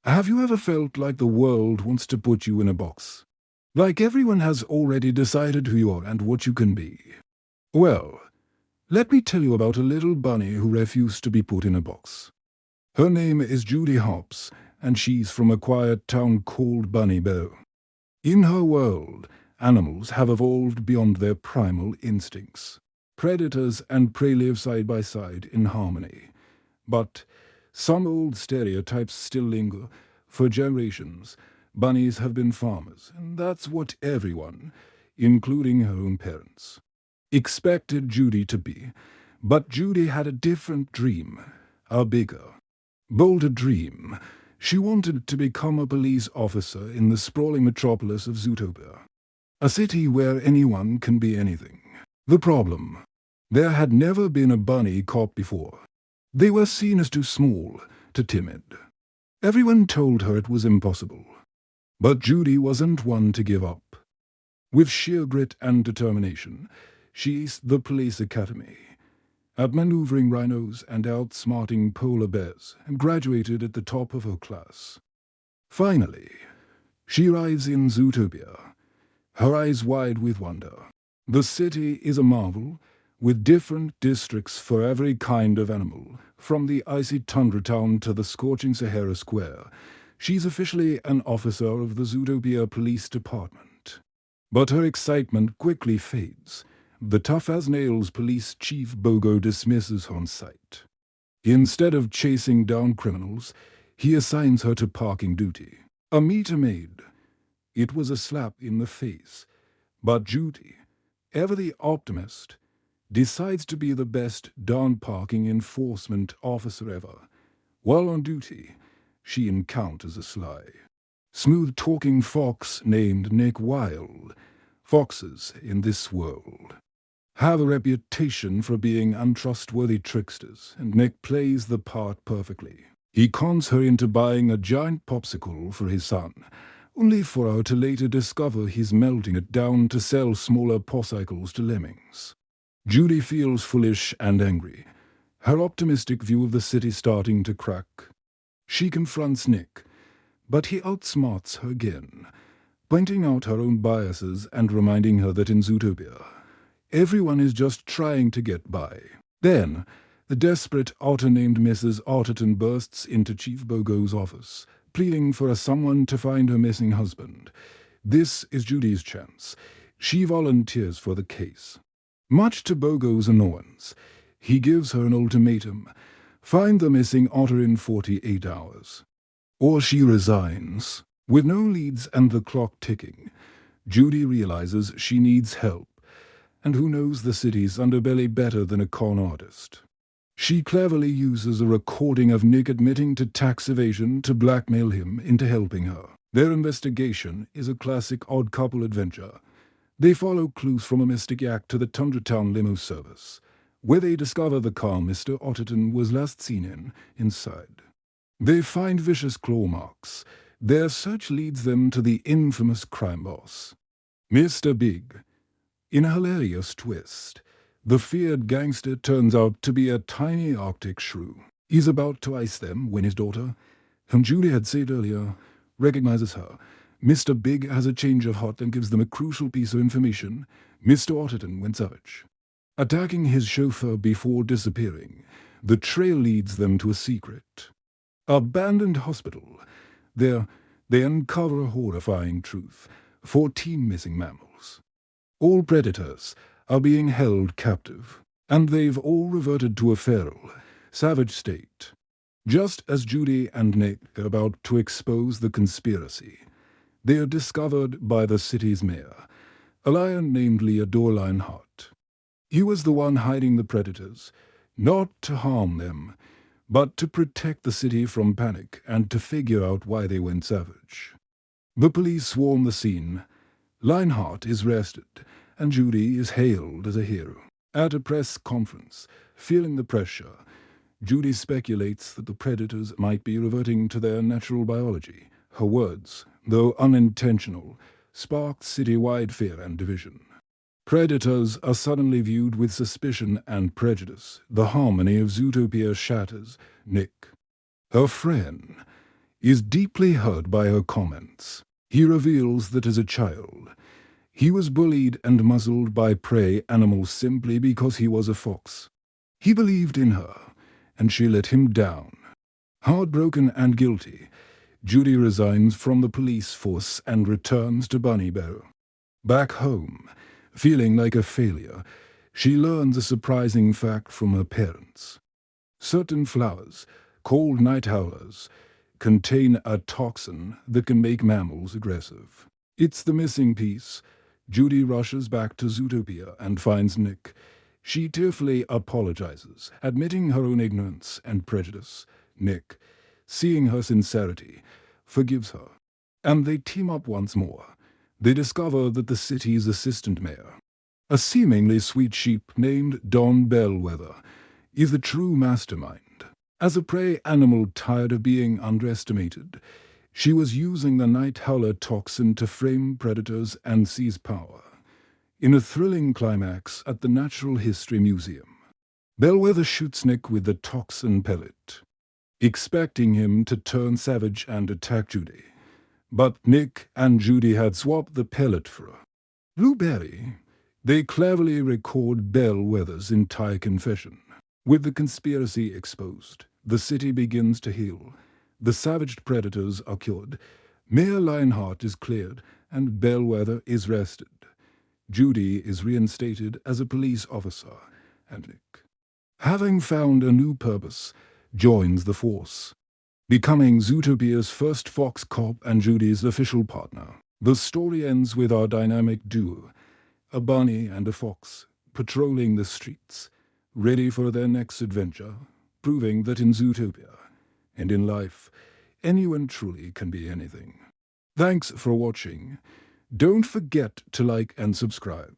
Have you ever felt like the world wants to put you in a box? Like everyone has already decided who you are and what you can be? Well, let me tell you about a little bunny who refused to be put in a box. Her name is Judy Hopps, and she's from a quiet town called Bunny Bow. In her world, animals have evolved beyond their primal instincts. Predators and prey live side by side in harmony. But some old stereotypes still linger. For generations, bunnies have been farmers, and that's what everyone, including her own parents, expected Judy to be. But Judy had a different dream, a bigger, bolder dream. She wanted to become a police officer in the sprawling metropolis of Zootopia, a city where anyone can be anything. The problem: there had never been a bunny cop before. They were seen as too small, too timid. Everyone told her it was impossible. But Judy wasn't one to give up. With sheer grit and determination, she aced the police academy, outmaneuvering rhinos and outsmarting polar bears, and graduated at the top of her class. Finally, she arrives in Zootopia, her eyes wide with wonder. The city is a marvel, with different districts for every kind of animal, from the icy tundra town to the scorching Sahara Square. She's officially an officer of the Zootopia Police Department. But her excitement quickly fades. The tough-as-nails police chief Bogo dismisses her on sight. Instead of chasing down criminals, he assigns her to parking duty. A meter maid. It was a slap in the face. But Judy, ever the optimist, decides to be the best darn parking enforcement officer ever. While on duty, she encounters a sly, smooth-talking fox named Nick Wilde. Foxes, in this world, have a reputation for being untrustworthy tricksters, and Nick plays the part perfectly. He cons her into buying a giant popsicle for his son, only for her to later discover he's melting it down to sell smaller popsicles to lemmings. Judy feels foolish and angry, her optimistic view of the city starting to crack. She confronts Nick, but he outsmarts her again, pointing out her own biases and reminding her that in Zootopia, everyone is just trying to get by. Then, the desperate otter named Mrs. Otterton bursts into Chief Bogo's office, pleading for someone to find her missing husband. This is Judy's chance. She volunteers for the case. Much to Bogo's annoyance, he gives her an ultimatum: find the missing otter in 48 hours, or she resigns. With no leads and the clock ticking, Judy realizes she needs help, and who knows the city's underbelly better than a con artist? She cleverly uses a recording of Nick admitting to tax evasion to blackmail him into helping her. Their investigation is a classic odd couple adventure. They follow clues from a mystic yak to the Tundra Town limo service, where they discover the car Mr. Otterton was last seen inside. They find vicious claw marks. Their search leads them to the infamous crime boss, Mr. Big. In a hilarious twist, the feared gangster turns out to be a tiny Arctic shrew. He's about to ice them when his daughter, whom Judy had saved earlier, recognizes her. Mr. Big has a change of heart and gives them a crucial piece of information. Mr. Otterton went savage, attacking his chauffeur before disappearing. The trail leads them to a secret abandoned hospital. There, they uncover a horrifying truth: 14 missing mammals. All predators are being held captive, and they've all reverted to a feral, savage state. Just as Judy and Nick are about to expose the conspiracy, they are discovered by the city's mayor, a lion named Leodore Lionheart. He was the one hiding the predators, not to harm them, but to protect the city from panic and to figure out why they went savage. The police swarm the scene. Lionheart is arrested, and Judy is hailed as a hero. At a press conference, feeling the pressure, Judy speculates that the predators might be reverting to their natural biology. Her words, though unintentional, sparked citywide fear and division. Predators are suddenly viewed with suspicion and prejudice. The harmony of Zootopia shatters. Nick, her friend, is deeply hurt by her comments. He reveals that as a child, he was bullied and muzzled by prey animals simply because he was a fox. He believed in her, and she let him down. Heartbroken and guilty, Judy resigns from the police force and returns to Bunnybell. Back home, feeling like a failure, she learns a surprising fact from her parents. Certain flowers, called night howlers, contain a toxin that can make mammals aggressive. It's the missing piece. Judy rushes back to Zootopia and finds Nick. She tearfully apologizes, admitting her own ignorance and prejudice. Nick, seeing her sincerity, forgives her. And they team up once more. They discover that the city's assistant mayor, a seemingly sweet sheep named Don Bellwether, is the true mastermind. As a prey animal tired of being underestimated, she was using the night howler toxin to frame predators and seize power. In a thrilling climax at the Natural History Museum, Bellwether shoots Nick with the toxin pellet, expecting him to turn savage and attack Judy. But Nick and Judy had swapped the pellet for a blueberry. They cleverly record Bellwether's entire confession. With the conspiracy exposed, the city begins to heal. The savaged predators are cured, Mayor Lionheart is cleared, and Bellwether is rested. Judy is reinstated as a police officer, and Nick, having found a new purpose, joins the force, becoming Zootopia's first fox cop and Judy's official partner. The story ends with our dynamic duo, a bunny and a fox, patrolling the streets, ready for their next adventure, proving that in Zootopia and in life, anyone truly can be anything. Thanks for watching. Don't forget to like and subscribe.